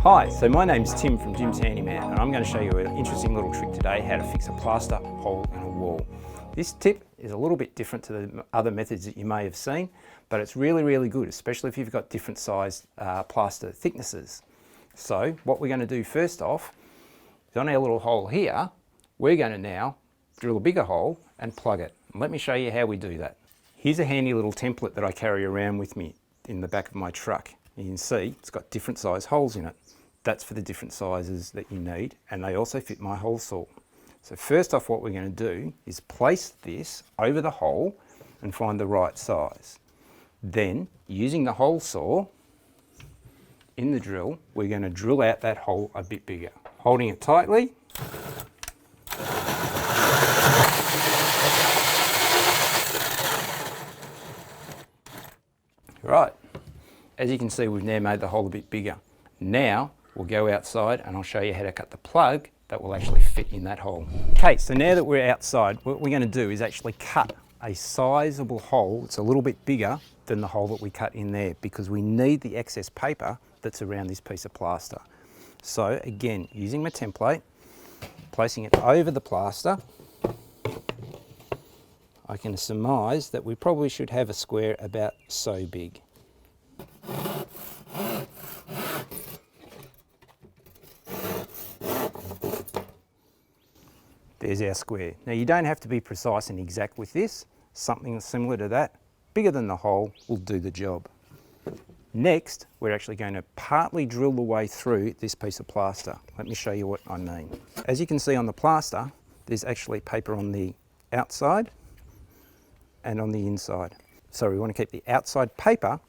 Hi, so my name's Tim from Jim's Handyman, and I'm going to show you an interesting little trick today, how to fix a plaster hole in a wall. This tip is a little bit different to the other methods that you may have seen, but it's really good, especially if you've got different sized plaster thicknesses. So what we're going to do first off is on our little hole here, we're going to now drill a bigger hole and plug it. And let me show you how we do that. Here's a handy little template that I carry around with me in the back of my truck. You can see it's got different size holes in it. That's for the different sizes that you need, and they also fit my hole saw. So first off, what we're going to do is place this over the hole and find the right size. Then, using the hole saw in the drill, we're going to drill out that hole a bit bigger. Holding it tightly. Right, as you can see, we've now made the hole a bit bigger. Now, we'll go outside and I'll show you how to cut the plug that will actually fit in that hole. Okay, so now that we're outside, what we're going to do is actually cut a sizable hole. It's a little bit bigger than the hole that we cut in there because we need the excess paper that's around this piece of plaster. So again, using my template, placing it over the plaster, I can surmise that we probably should have a square about so big. There's our square. Now you don't have to be precise and exact with this. Something similar to that, bigger than the hole, will do the job. Next, we're actually going to partly drill the way through this piece of plaster. Let me show you what I mean. As you can see on the plaster, there's actually paper on the outside and on the inside. So we want to keep the outside paper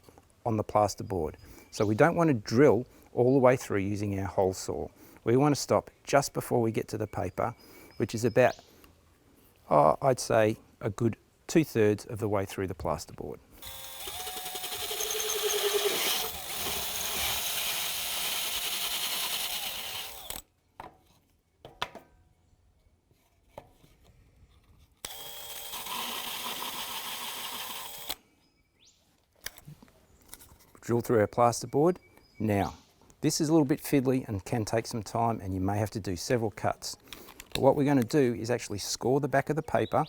on the plasterboard. So we don't want to drill all the way through using our hole saw. We want to stop just before we get to the paper, which is about, I'd say, a good 2/3 of the way through the plasterboard. Drill through our plasterboard. Now, this is a little bit fiddly and can take some time, and you may have to do several cuts. But what we're going to do is actually score the back of the paper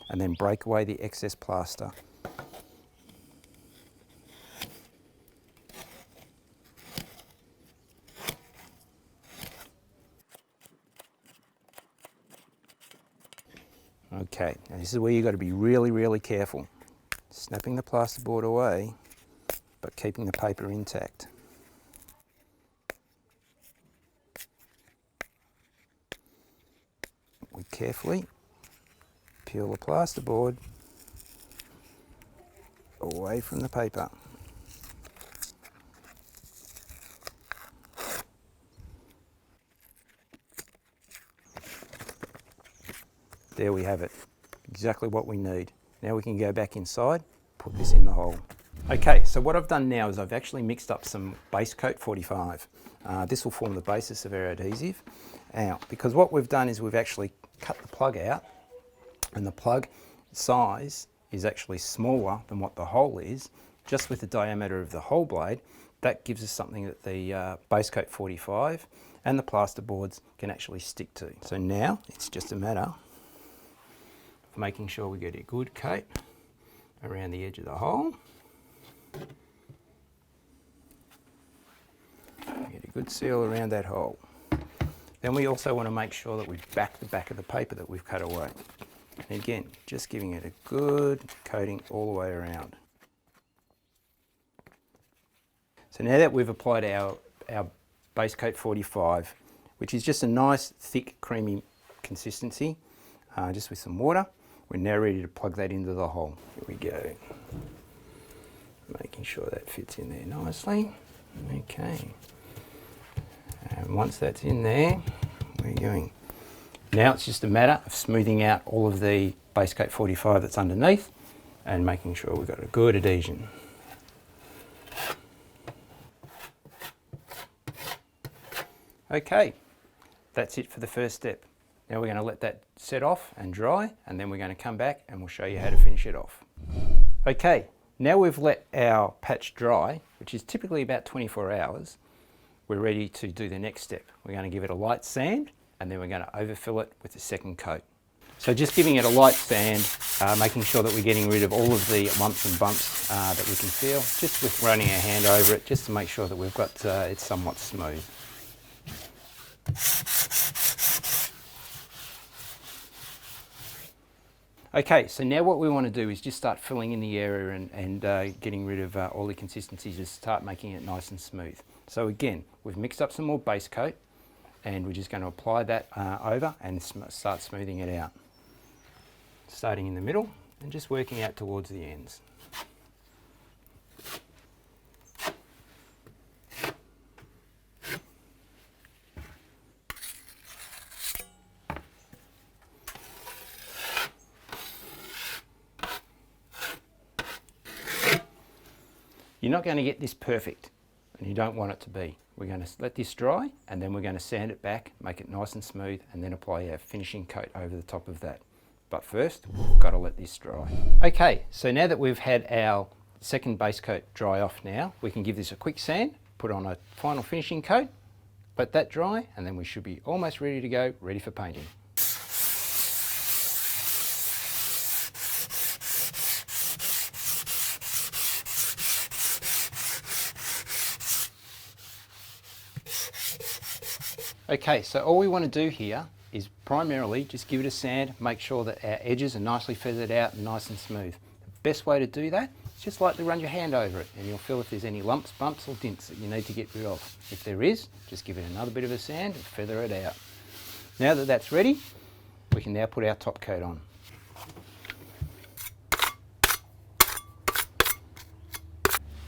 and then break away the excess plaster. Okay, now this is where you've got to be really careful. Snapping the plasterboard away, but keeping the paper intact. We carefully peel the plasterboard away from the paper. There we have it, exactly what we need. Now we can go back inside, put this in the hole. Okay, so what I've done now is I've actually mixed up some base coat 45. This will form the basis of our adhesive. Now, because what we've done is we've actually cut the plug out, and the plug size is actually smaller than what the hole is, just with the diameter of the hole blade. That gives us something that the base coat 45 and the plasterboards can actually stick to. So now it's just a matter of making sure we get a good coat around the edge of the hole. Get a good seal around that hole. Then we also want to make sure that we back the back of the paper that we've cut away. And again, just giving it a good coating all the way around. So now that we've applied our base coat 45, which is just a nice, thick, creamy consistency, just with some water, we're now ready to plug that into the hole. Here we go. Making sure that fits in there nicely. Okay. And once that's in there, we're going. Now it's just a matter of smoothing out all of the base coat 45 that's underneath and making sure we've got a good adhesion. Okay, that's it for the first step. Now we're going to let that set off and dry, and then we're going to come back and we'll show you how to finish it off. Okay, now we've let our patch dry, which is typically about 24 hours, we're ready to do the next step. We're going to give it a light sand, and then we're going to overfill it with the second coat. So just giving it a light sand, making sure that we're getting rid of all of the lumps and bumps that we can feel, just with running our hand over it, just to make sure that we've got it somewhat smooth. Okay, so now what we want to do is just start filling in the area and getting rid of all the consistencies, just start making it nice and smooth. So again, we've mixed up some more base coat, and we're just going to apply that over and start smoothing it out. Starting in the middle and just working out towards the ends. You're not going to get this perfect, and you don't want it to be. We're going to let this dry, and then we're going to sand it back, make it nice and smooth, and then apply our finishing coat over the top of that. But first, we've got to let this dry. Okay, so now that we've had our second base coat dry off now, we can give this a quick sand, put on a final finishing coat, let that dry, and then we should be almost ready to go, ready for painting. Okay, so all we want to do here is primarily just give it a sand, make sure that our edges are nicely feathered out and nice and smooth. The best way to do that is just lightly run your hand over it, and you'll feel if there's any lumps, bumps or dints that you need to get rid of. If there is, just give it another bit of a sand and feather it out. Now that that's ready, we can now put our top coat on.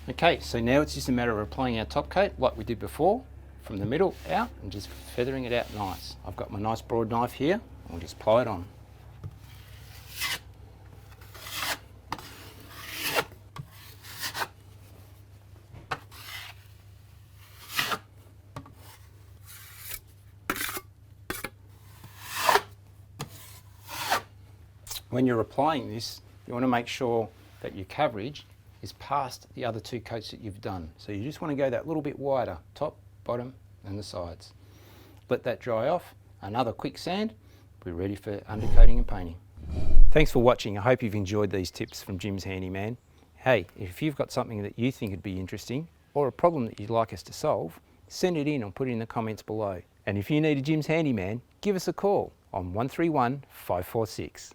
Okay, so now it's just a matter of applying our top coat like we did before, from the middle out and just feathering it out nice. I've got my nice broad knife here, and we'll just apply it on. When you're applying this, you want to make sure that your coverage is past the other two coats that you've done. So you just want to go that little bit wider, top, bottom and the sides. Let that dry off, another quick sand, we're ready for undercoating and painting. Thanks for watching. I hope you've enjoyed these tips from Jim's Handyman. Hey, if you've got something that you think would be interesting or a problem that you'd like us to solve, send it in or put it in the comments below. And if you need a Jim's Handyman, give us a call on 131 546.